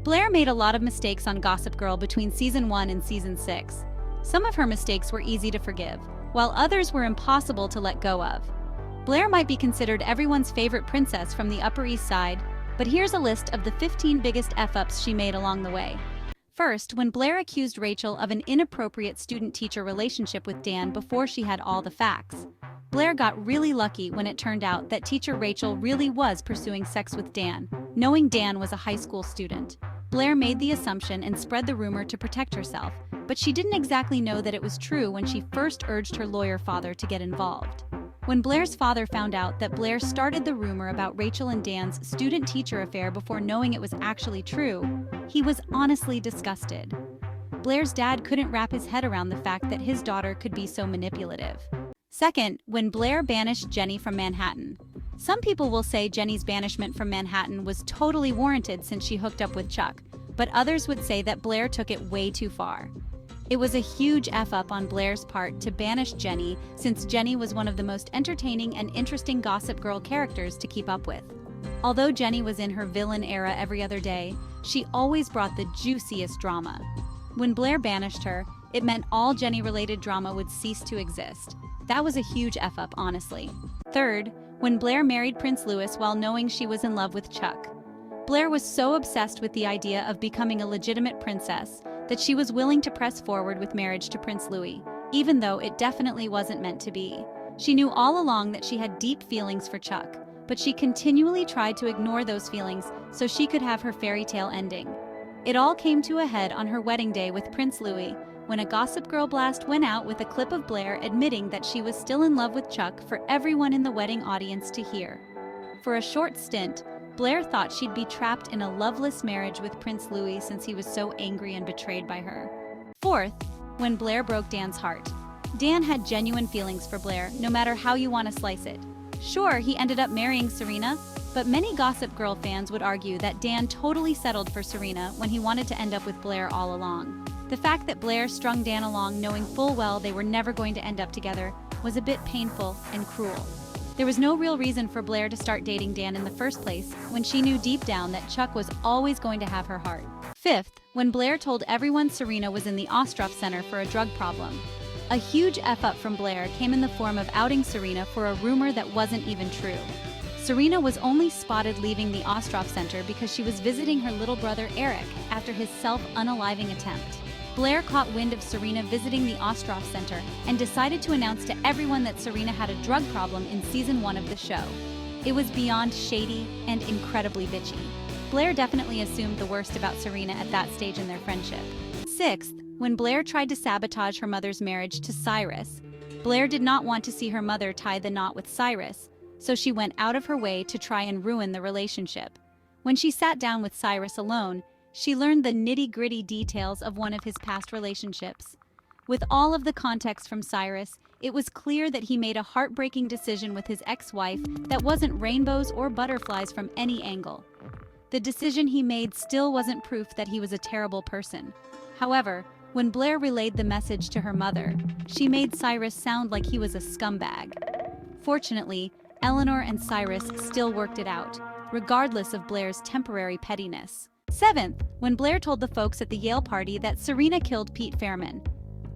Blair made a lot of mistakes on Gossip Girl between season 1 and season 6. Some of her mistakes were easy to forgive, while others were impossible to let go of. Blair might be considered everyone's favorite princess from the Upper East Side, but here's a list of the 15 biggest F-ups she made along the way. First, when Blair accused Rachel of an inappropriate student-teacher relationship with Dan before she had all the facts. Blair got really lucky when it turned out that teacher Rachel really was pursuing sex with Dan, knowing Dan was a high school student. Blair made the assumption and spread the rumor to protect herself, but she didn't exactly know that it was true when she first urged her lawyer father to get involved. When Blair's father found out that Blair started the rumor about Rachel and Dan's student-teacher affair before knowing it was actually true, he was honestly disgusted. Blair's dad couldn't wrap his head around the fact that his daughter could be so manipulative. Second, when Blair banished Jenny from Manhattan. Some people will say Jenny's banishment from Manhattan was totally warranted since she hooked up with Chuck, but others would say that Blair took it way too far. It was a huge F-up on Blair's part to banish Jenny, since Jenny was one of the most entertaining and interesting Gossip Girl characters to keep up with. Although Jenny was in her villain era every other day, she always brought the juiciest drama. When Blair banished her, it meant all Jenny-related drama would cease to exist. That was a huge F-up, honestly. Third, when Blair married Prince Louis while knowing she was in love with Chuck. Blair was so obsessed with the idea of becoming a legitimate princess that she was willing to press forward with marriage to Prince Louis, even though it definitely wasn't meant to be. She knew all along that she had deep feelings for Chuck, but she continually tried to ignore those feelings so she could have her fairy tale ending. It all came to a head on her wedding day with Prince Louis, when a Gossip Girl blast went out with a clip of Blair admitting that she was still in love with Chuck for everyone in the wedding audience to hear. For a short stint, Blair thought she'd be trapped in a loveless marriage with Prince Louis since he was so angry and betrayed by her. Fourth, when Blair broke Dan's heart. Dan had genuine feelings for Blair, no matter how you want to slice it. Sure, he ended up marrying Serena, but many Gossip Girl fans would argue that Dan totally settled for Serena when he wanted to end up with Blair all along. The fact that Blair strung Dan along knowing full well they were never going to end up together was a bit painful and cruel. There was no real reason for Blair to start dating Dan in the first place when she knew deep down that Chuck was always going to have her heart. Fifth, when Blair told everyone Serena was in the Ostroff Center for a drug problem. A huge F-up from Blair came in the form of outing Serena for a rumor that wasn't even true. Serena was only spotted leaving the Ostroff Center because she was visiting her little brother Eric after his self-unaliving attempt. Blair caught wind of Serena visiting the Ostroff Center and decided to announce to everyone that Serena had a drug problem in season 1 of the show. It was beyond shady and incredibly bitchy. Blair definitely assumed the worst about Serena at that stage in their friendship. Sixth, when Blair tried to sabotage her mother's marriage to Cyrus. Blair did not want to see her mother tie the knot with Cyrus, so she went out of her way to try and ruin the relationship. When she sat down with Cyrus alone, she learned the nitty-gritty details of one of his past relationships. With all of the context from Cyrus, it was clear that he made a heartbreaking decision with his ex-wife that wasn't rainbows or butterflies from any angle. The decision he made still wasn't proof that he was a terrible person. However, when Blair relayed the message to her mother, she made Cyrus sound like he was a scumbag. Fortunately, Eleanor and Cyrus still worked it out, regardless of Blair's temporary pettiness. Seventh, when Blair told the folks at the Yale party that Serena killed Pete Fairman.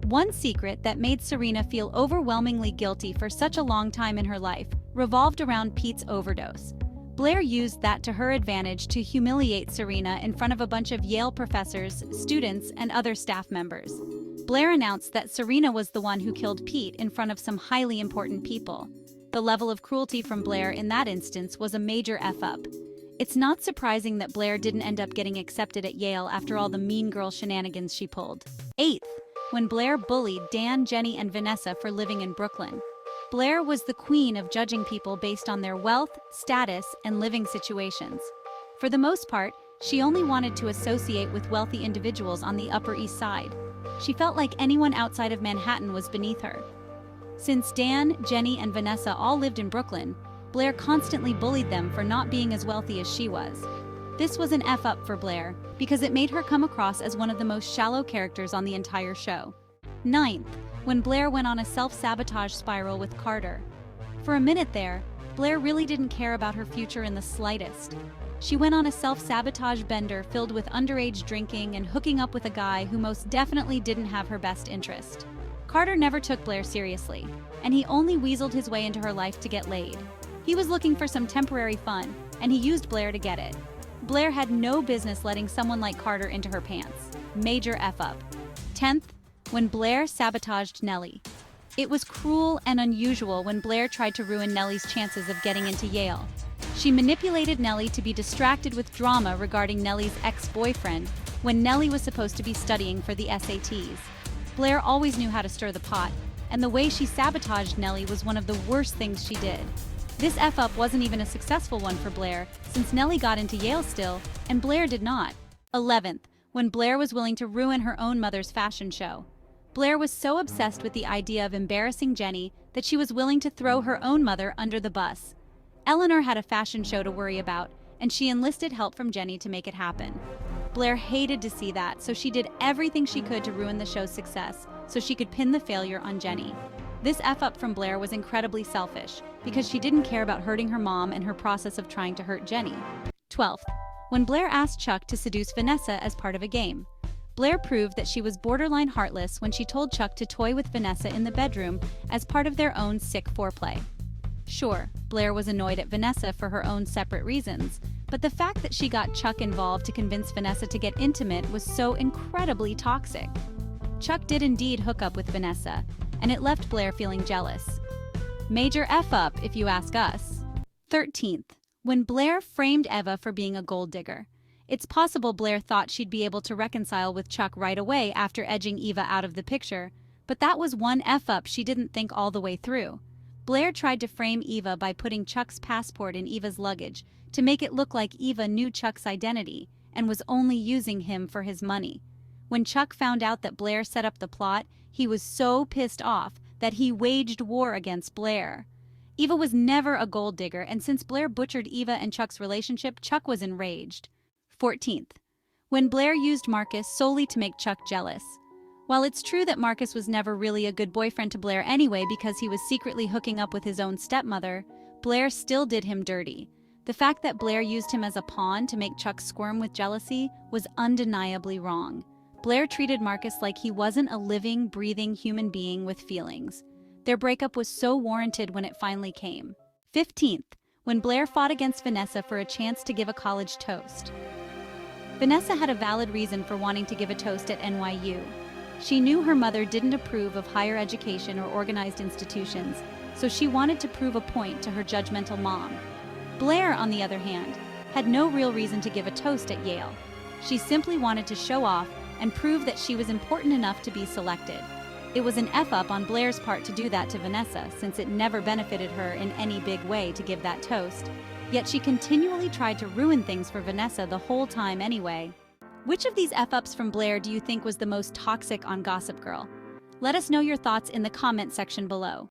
One secret that made Serena feel overwhelmingly guilty for such a long time in her life revolved around Pete's overdose. Blair used that to her advantage to humiliate Serena in front of a bunch of Yale professors, students, and other staff members. Blair announced that Serena was the one who killed Pete in front of some highly important people. The level of cruelty from Blair in that instance was a major F-up. It's not surprising that Blair didn't end up getting accepted at Yale after all the mean girl shenanigans she pulled. Eighth, when Blair bullied Dan, Jenny, and Vanessa for living in Brooklyn. Blair was the queen of judging people based on their wealth, status, and living situations. For the most part, she only wanted to associate with wealthy individuals on the Upper East Side. She felt like anyone outside of Manhattan was beneath her. Since Dan, Jenny, and Vanessa all lived in Brooklyn, Blair constantly bullied them for not being as wealthy as she was. This was an F-up for Blair, because it made her come across as one of the most shallow characters on the entire show. Ninth, when Blair went on a self-sabotage spiral with Carter. For a minute there, Blair really didn't care about her future in the slightest. She went on a self-sabotage bender filled with underage drinking and hooking up with a guy who most definitely didn't have her best interest. Carter never took Blair seriously, and he only weaseled his way into her life to get laid. He was looking for some temporary fun, and he used Blair to get it. Blair had no business letting someone like Carter into her pants. Major F-up. 10th, when Blair sabotaged Nelly. It was cruel and unusual when Blair tried to ruin Nelly's chances of getting into Yale. She manipulated Nelly to be distracted with drama regarding Nelly's ex-boyfriend when Nelly was supposed to be studying for the SATs. Blair always knew how to stir the pot, and the way she sabotaged Nelly was one of the worst things she did. This F-up wasn't even a successful one for Blair, since Nelly got into Yale still, and Blair did not. 11th, when Blair was willing to ruin her own mother's fashion show. Blair was so obsessed with the idea of embarrassing Jenny that she was willing to throw her own mother under the bus. Eleanor had a fashion show to worry about, and she enlisted help from Jenny to make it happen. Blair hated to see that, so she did everything she could to ruin the show's success, so she could pin the failure on Jenny. This F-up from Blair was incredibly selfish, because she didn't care about hurting her mom and her process of trying to hurt Jenny. 12th, when Blair asked Chuck to seduce Vanessa as part of a game. Blair proved that she was borderline heartless when she told Chuck to toy with Vanessa in the bedroom as part of their own sick foreplay. Sure, Blair was annoyed at Vanessa for her own separate reasons, but the fact that she got Chuck involved to convince Vanessa to get intimate was so incredibly toxic. Chuck did indeed hook up with Vanessa, and it left Blair feeling jealous. Major F-up, if you ask us. 13th, when Blair framed Eva for being a gold digger. It's possible Blair thought she'd be able to reconcile with Chuck right away after edging Eva out of the picture, but that was one F-up she didn't think all the way through. Blair tried to frame Eva by putting Chuck's passport in Eva's luggage to make it look like Eva knew Chuck's identity and was only using him for his money. When Chuck found out that Blair set up the plot, he was so pissed off that he waged war against Blair. Eva was never a gold digger, and since Blair butchered Eva and Chuck's relationship, Chuck was enraged. 14th, when Blair used Marcus solely to make Chuck jealous. While it's true that Marcus was never really a good boyfriend to Blair anyway because he was secretly hooking up with his own stepmother, Blair still did him dirty. The fact that Blair used him as a pawn to make Chuck squirm with jealousy was undeniably wrong. Blair treated Marcus like he wasn't a living, breathing human being with feelings. Their breakup was so warranted when it finally came. 15th, when Blair fought against Vanessa for a chance to give a college toast. Vanessa had a valid reason for wanting to give a toast at NYU. She knew her mother didn't approve of higher education or organized institutions, so she wanted to prove a point to her judgmental mom. Blair, on the other hand, had no real reason to give a toast at Yale. She simply wanted to show off and prove that she was important enough to be selected. It was an F-up on Blair's part to do that to Vanessa, since it never benefited her in any big way to give that toast. Yet she continually tried to ruin things for Vanessa the whole time anyway. Which of these F-ups from Blair do you think was the most toxic on Gossip Girl? Let us know your thoughts in the comment section below.